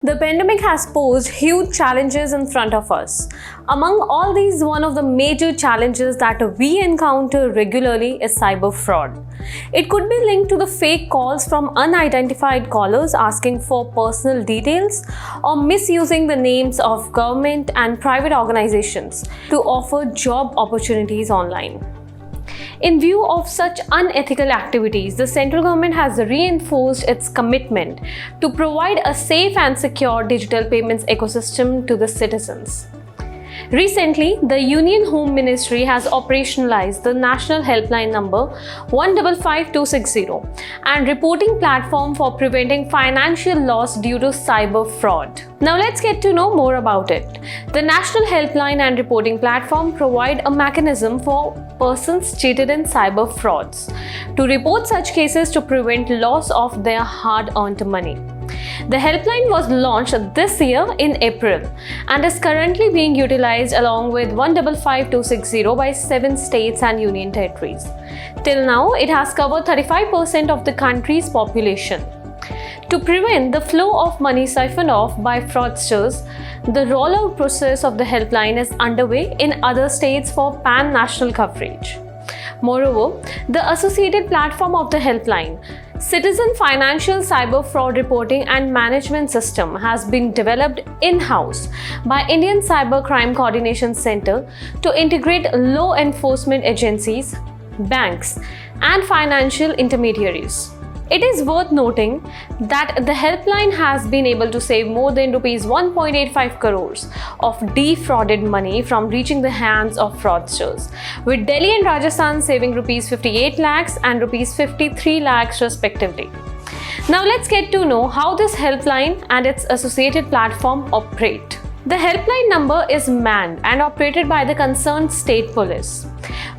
The pandemic has posed huge challenges in front of us. Among all these, one of the major challenges that we encounter regularly is cyber fraud. It could be linked to the fake calls from unidentified callers asking for personal details or misusing the names of government and private organizations to offer job opportunities online. In view of such unethical activities, the central government has reinforced its commitment to provide a safe and secure digital payments ecosystem to the citizens. Recently, the Union Home Ministry has operationalized the national helpline number 155260 and reporting platform for preventing financial loss due to cyber fraud. Now let's get to know more about it. The National Helpline and Reporting Platform provide a mechanism for persons cheated in cyber frauds to report such cases to prevent loss of their hard-earned money. The helpline was launched this year in April and is currently being utilized along with 155260 by 7 states and union territories. Till now, it has covered 35% of the country's population. To prevent the flow of money siphoned off by fraudsters, the rollout process of the helpline is underway in other states for pan-national coverage. Moreover, the associated platform of the helpline, Citizen Financial Cyber Fraud Reporting and Management System, has been developed in-house by Indian Cyber Crime Coordination Center to integrate law enforcement agencies, banks, and financial intermediaries. It is worth noting that the helpline has been able to save more than Rs 1.85 crores of defrauded money from reaching the hands of fraudsters, with Delhi and Rajasthan saving Rs 58 lakhs and Rs 53 lakhs respectively. Now let's get to know how this helpline and its associated platform operate. The helpline number is manned and operated by the concerned state police.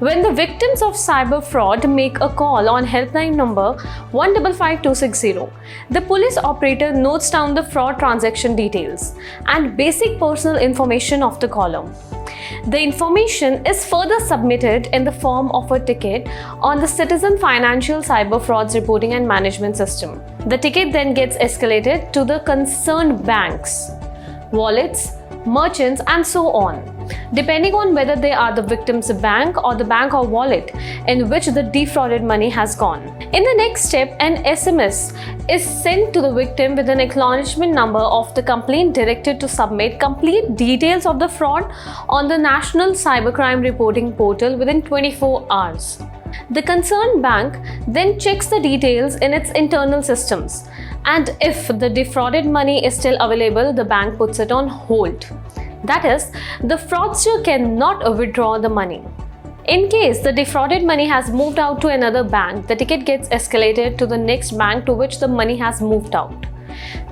When the victims of cyber fraud make a call on helpline number 155260, the police operator notes down the fraud transaction details and basic personal information of the caller. The information is further submitted in the form of a ticket on the Citizen Financial Cyber Frauds Reporting and Management System. The ticket then gets escalated to the concerned banks, wallets, merchants, and so on, depending on whether they are the victim's bank or the bank or wallet in which the defrauded money has gone. In the next step, an SMS is sent to the victim with an acknowledgement number of the complaint directed to submit complete details of the fraud on the National Cybercrime Reporting Portal within 24 hours. The concerned bank then checks the details in its internal systems, and if the defrauded money is still available, the bank puts it on hold. That is, the fraudster cannot withdraw the money. In case the defrauded money has moved out to another bank, the ticket gets escalated to the next bank to which the money has moved out.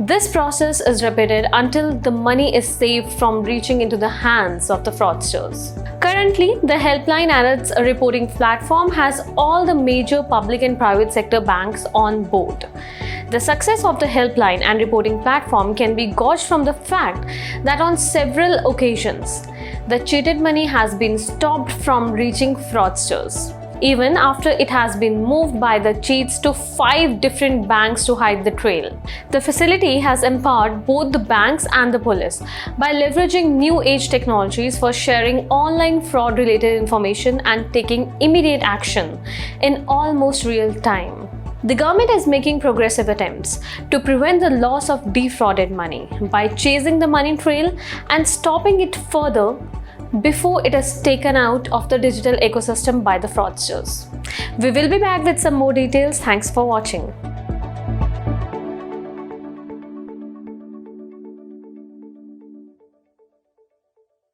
This process is repeated until the money is saved from reaching into the hands of the fraudsters. Currently, the helpline and its reporting platform has all the major public and private sector banks on board. The success of the helpline and reporting platform can be gauged from the fact that on several occasions, the cheated money has been stopped from reaching fraudsters, even after it has been moved by the cheats to 5 different banks to hide the trail. The facility has empowered both the banks and the police by leveraging new age technologies for sharing online fraud related information and taking immediate action in almost real time. The government is making progressive attempts to prevent the loss of defrauded money by chasing the money trail and stopping it further before it is taken out of the digital ecosystem by the fraudsters. We will be back with some more details. Thanks for watching.